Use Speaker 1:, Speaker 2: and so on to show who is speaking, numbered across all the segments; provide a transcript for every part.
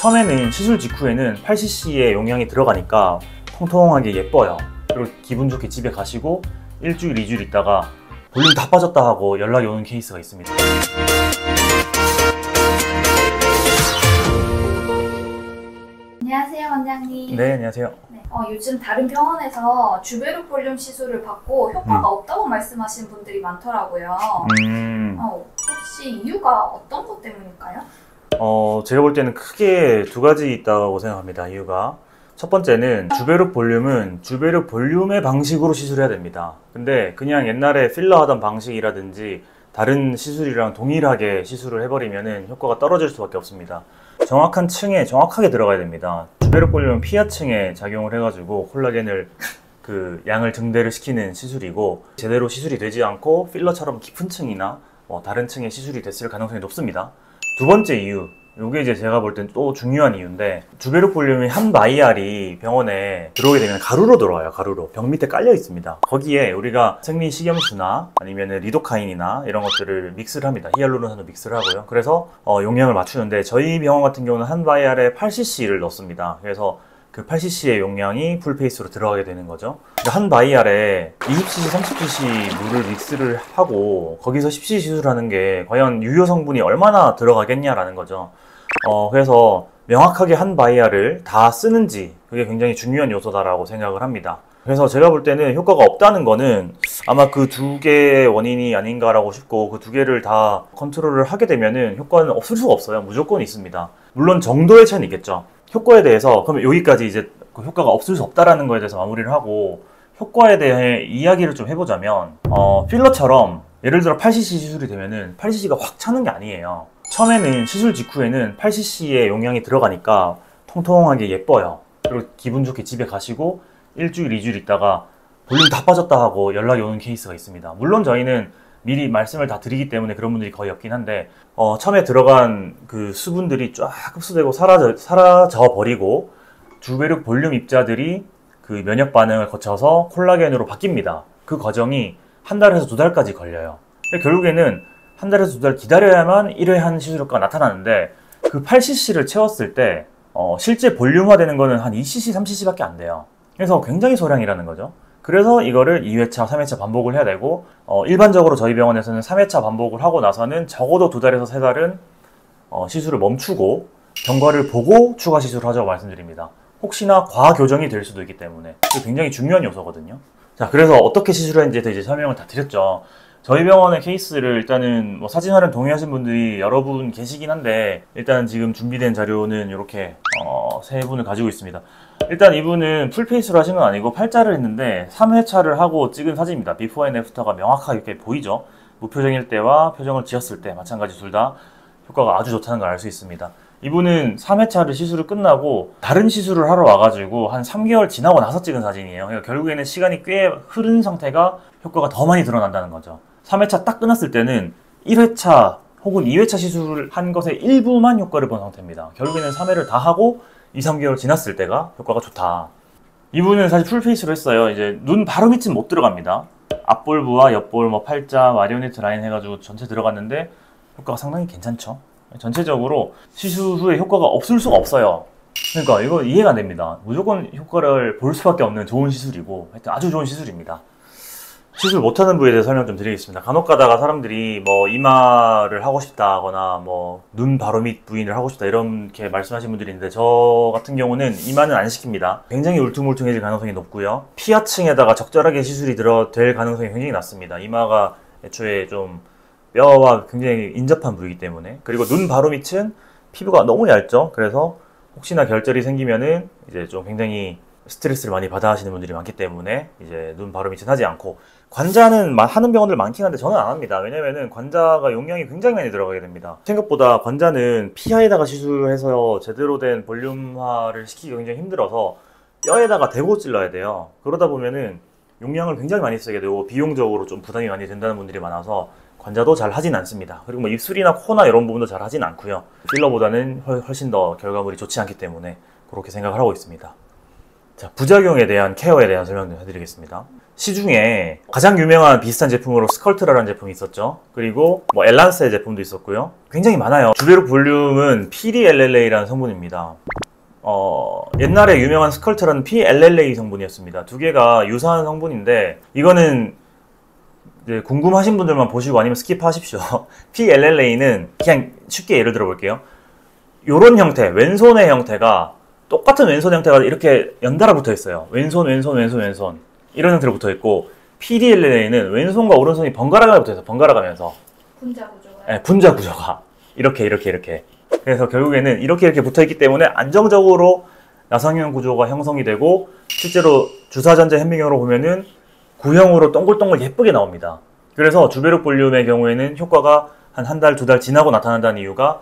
Speaker 1: 처음에는 시술 직후에는 8cc의 용량이 들어가니까 통통하게 예뻐요. 그리고 기분 좋게 집에 가시고 일주일, 2주일 있다가 볼륨 다 빠졌다 하고 연락이 오는 케이스가 있습니다.
Speaker 2: 안녕하세요, 원장님.
Speaker 1: 네, 안녕하세요.
Speaker 2: 네, 요즘 다른 병원에서 주베르 볼륨 시술을 받고 효과가 없다고 말씀하시는 분들이 많더라고요. 혹시 이유가 어떤 것 때문일까요?
Speaker 1: 제가 볼 때는 크게 두 가지 있다고 생각합니다. 이유가 첫 번째는 주베르 볼륨은 주베르 볼륨의 방식으로 시술해야 됩니다. 근데 그냥 옛날에 필러 하던 방식이라든지 다른 시술이랑 동일하게 시술을 해버리면 효과가 떨어질 수밖에 없습니다. 정확한 층에 정확하게 들어가야 됩니다. 주베르 볼륨은 피하층에 작용을 해가지고 콜라겐을 양을 증대를 시키는 시술이고, 제대로 시술이 되지 않고 필러처럼 깊은 층이나 다른 층에 시술이 됐을 가능성이 높습니다. 두 번째 이유, 이게 이제 제가 볼 땐 또 중요한 이유인데, 주베르 볼륨이 한 바이알이 병원에 들어오게 되면 가루로 들어와요. 가루로 병 밑에 깔려 있습니다. 거기에 우리가 생리식염수나 아니면 리도카인이나 이런 것들을 믹스를 합니다. 히알루론산도 믹스를 하고요. 그래서 용량을 맞추는데, 저희 병원 같은 경우는 한 바이알에 8cc를 넣습니다. 그래서 그 8cc의 용량이 풀페이스로 들어가게 되는 거죠. 한 바이알에 20cc, 30cc 물을 믹스를 하고 거기서 10cc 시술하는 게 과연 유효 성분이 얼마나 들어가겠냐라는 거죠. 그래서 명확하게 한 바이알을 다 쓰는지, 그게 굉장히 중요한 요소다라고 생각을 합니다. 그래서 제가 볼 때는 효과가 없다는 거는 아마 그 두 개의 원인이 아닌가라고 싶고, 그 두 개를 다 컨트롤을 하게 되면은 효과는 없을 수가 없어요. 무조건 있습니다. 물론 정도의 차이는 있겠죠. 효과에 대해서, 그러면 여기까지 이제 그 효과가 없을 수 없다라는 거에 대해서 마무리를 하고, 효과에 대해 이야기를 좀 해보자면, 필러처럼 예를 들어 8cc 시술이 되면은 8cc가 확 차는 게 아니에요. 처음에는 시술 직후에는 8cc의 용량이 들어가니까 통통하게 예뻐요. 그리고 기분 좋게 집에 가시고 일주일, 2주일 있다가 볼륨 다 빠졌다 하고 연락이 오는 케이스가 있습니다. 물론 저희는 미리 말씀을 다 드리기 때문에 그런 분들이 거의 없긴 한데, 처음에 들어간 그 수분들이 쫙 흡수되고 사라져 버리고 주베르 볼륨 입자들이 그 면역 반응을 거쳐서 콜라겐으로 바뀝니다. 그 과정이 한 달에서 두 달까지 걸려요. 결국에는 한 달에서 두 달 기다려야만 1회 한 시술 효과가 나타나는데, 그 8cc를 채웠을 때 실제 볼륨화 되는 거는 한 2cc, 3cc 밖에 안 돼요. 그래서 굉장히 소량이라는 거죠. 그래서 이거를 2회차, 3회차 반복을 해야 되고, 일반적으로 저희 병원에서는 3회차 반복을 하고 나서는 적어도 2달에서 3달은 시술을 멈추고 경과를 보고 추가 시술을 하자고 말씀드립니다. 혹시나 과교정이 될 수도 있기 때문에 이게 굉장히 중요한 요소거든요. 자, 그래서 어떻게 시술을 했는지에 이제 설명을 다 드렸죠. 저희 병원의 케이스를 일단은 사진 촬영 동의하신 분들이 여러 분 계시긴 한데, 일단 지금 준비된 자료는 이렇게 세 분을 가지고 있습니다. 일단 이분은 풀페이스로 하신 건 아니고 팔자를 했는데 3회차를 하고 찍은 사진입니다. 비포 앤 애프터가 명확하게 이렇게 보이죠. 무표정일 때와 표정을 지었을 때 마찬가지 둘 다 효과가 아주 좋다는 걸 알 수 있습니다. 이분은 3회차를 시술을 끝나고 다른 시술을 하러 와가지고 한 3개월 지나고 나서 찍은 사진이에요. 그러니까 결국에는 시간이 꽤 흐른 상태가 효과가 더 많이 드러난다는 거죠. 3회차 딱 끝났을 때는 1회차 혹은 2회차 시술을 한 것의 일부만 효과를 본 상태입니다. 결국에는 3회를 다 하고 2, 3개월 지났을 때가 효과가 좋다. 이분은 사실 풀페이스로 했어요. 이제 눈 바로 밑은 못 들어갑니다. 앞볼부와 옆볼, 팔자, 마리오네트 라인 해가지고 전체 들어갔는데 효과가 상당히 괜찮죠. 전체적으로 시술 후에 효과가 없을 수가 없어요. 그러니까 이거 이해가 안 됩니다. 무조건 효과를 볼 수밖에 없는 좋은 시술이고, 하여튼 아주 좋은 시술입니다. 시술 못하는 부위에 대해서 설명 좀 드리겠습니다. 간혹 가다가 사람들이 이마를 하고 싶다 하거나 눈 바로 밑 부위를 하고 싶다 이렇게 말씀하시는 분들이 있는데, 저 같은 경우는 이마는 안 시킵니다. 굉장히 울퉁불퉁해질 가능성이 높고요. 피하층에다가 적절하게 시술이 될 가능성이 굉장히 낮습니다. 이마가 애초에 좀 뼈와 굉장히 인접한 부위이기 때문에. 그리고 눈 바로 밑은 피부가 너무 얇죠. 그래서 혹시나 결절이 생기면은 이제 좀 굉장히 스트레스를 많이 받아 하시는 분들이 많기 때문에 이제 눈 바로 밑은 하지 않고, 관자는 하는 병원들 많긴 한데 저는 안 합니다. 왜냐면은 관자가 용량이 굉장히 많이 들어가게 됩니다. 생각보다 관자는 피하에다가 시술해서 제대로 된 볼륨화를 시키기가 굉장히 힘들어서 뼈에다가 대고 찔러야 돼요. 그러다 보면은 용량을 굉장히 많이 쓰게 되고 비용적으로 좀 부담이 많이 된다는 분들이 많아서 관자도 잘 하진 않습니다. 그리고 입술이나 코나 이런 부분도 잘 하진 않고요. 필러보다는 훨씬 더 결과물이 좋지 않기 때문에 그렇게 생각을 하고 있습니다. 자, 부작용에 대한 케어에 대한 설명 좀 해드리겠습니다. 시중에 가장 유명한 비슷한 제품으로 스컬트라라는 제품이 있었죠. 그리고 뭐 엘란스의 제품도 있었고요. 굉장히 많아요. 주베르 볼륨은 PDLLA라는 성분입니다. 옛날에 유명한 스컬트라는 PLLA 성분이었습니다. 두 개가 유사한 성분인데 이거는 이제 궁금하신 분들만 보시고 아니면 스킵하십시오. PLLA는 그냥 쉽게 예를 들어 볼게요. 요런 형태, 왼손의 형태가 똑같은 왼손 형태가 이렇게 연달아 붙어 있어요. 왼손, 왼손, 왼손, 왼손 이런 형태로 붙어 있고, PDLLA는 왼손과 오른손이 번갈아가 붙어 있어요. 번갈아 가면서
Speaker 2: 분자 구조가.
Speaker 1: 네, 분자 구조가 이렇게 그래서 결국에는 이렇게 붙어 있기 때문에 안정적으로 나상형 구조가 형성이 되고, 실제로 주사전자 현미경으로 보면은 구형으로 동글동글 예쁘게 나옵니다. 그래서 주베르 볼륨의 경우에는 효과가 한 달, 두 달 지나고 나타난다는 이유가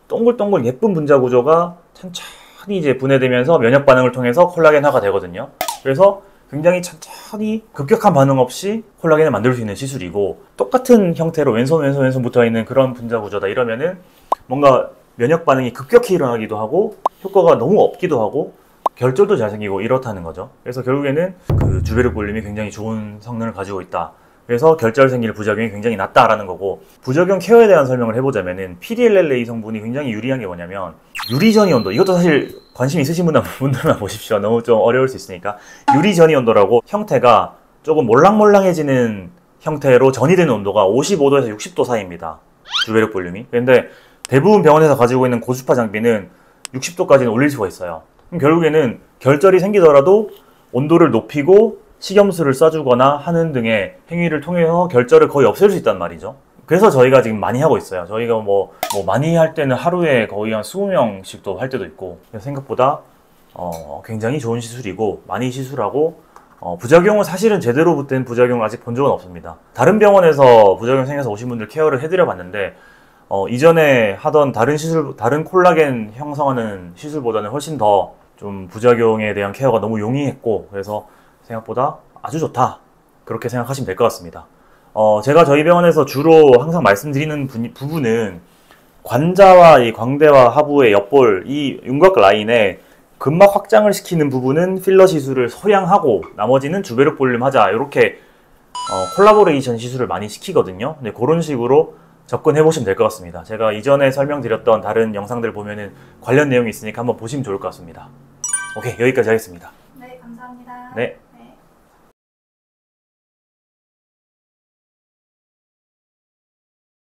Speaker 1: 동글동글 예쁜 분자 구조가 천천히 이제 분해되면서 면역 반응을 통해서 콜라겐화가 되거든요. 그래서 굉장히 천천히 급격한 반응 없이 콜라겐을 만들 수 있는 시술이고, 똑같은 형태로 왼손 붙어 있는 그런 분자 구조다 이러면은 뭔가 면역 반응이 급격히 일어나기도 하고 효과가 너무 없기도 하고 결절도 잘 생기고 이렇다는 거죠. 그래서 결국에는 그 주베르 볼륨이 굉장히 좋은 성능을 가지고 있다. 그래서 결절 생길 부작용이 굉장히 낮다라는 거고, 부작용 케어에 대한 설명을 해보자면은 PDLLA 성분이 굉장히 유리한 게 뭐냐면, 유리전이 온도, 이것도 사실 관심 있으신 분들만 보십시오. 너무 좀 어려울 수 있으니까. 유리전이 온도라고 형태가 조금 몰랑몰랑해지는 형태로 전이 되는 온도가 55도에서 60도 사이입니다. 주베르 볼륨이. 근데 대부분 병원에서 가지고 있는 고주파 장비는 60도까지는 올릴 수가 있어요. 그럼 결국에는 결절이 생기더라도 온도를 높이고 식염수를 쏴주거나 하는 등의 행위를 통해서 결절을 거의 없앨 수 있단 말이죠. 그래서 저희가 지금 많이 하고 있어요. 저희가 뭐 많이 할 때는 하루에 거의 한 20명씩도 할 때도 있고, 생각보다 굉장히 좋은 시술이고 많이 시술하고, 부작용은 사실은 제대로 된 부작용을 아직 본 적은 없습니다. 다른 병원에서 부작용 생겨서 오신 분들 케어를 해드려 봤는데 이전에 하던 다른 콜라겐 형성하는 시술보다는 훨씬 더 좀 부작용에 대한 케어가 너무 용이했고, 그래서 생각보다 아주 좋다, 그렇게 생각하시면 될 것 같습니다. 제가 저희 병원에서 주로 항상 말씀드리는 부분은 관자와 이 광대와 하부의 옆볼, 이 윤곽 라인에 근막 확장을 시키는 부분은 필러 시술을 소량하고 나머지는 주베르 볼륨 하자, 이렇게 콜라보레이션 시술을 많이 시키거든요. 근데 그런 식으로 접근해 보시면 될 것 같습니다. 제가 이전에 설명드렸던 다른 영상들 보면은 관련 내용이 있으니까 한번 보시면 좋을 것 같습니다. 오케이, 여기까지 하겠습니다.
Speaker 2: 네, 감사합니다.
Speaker 1: 네.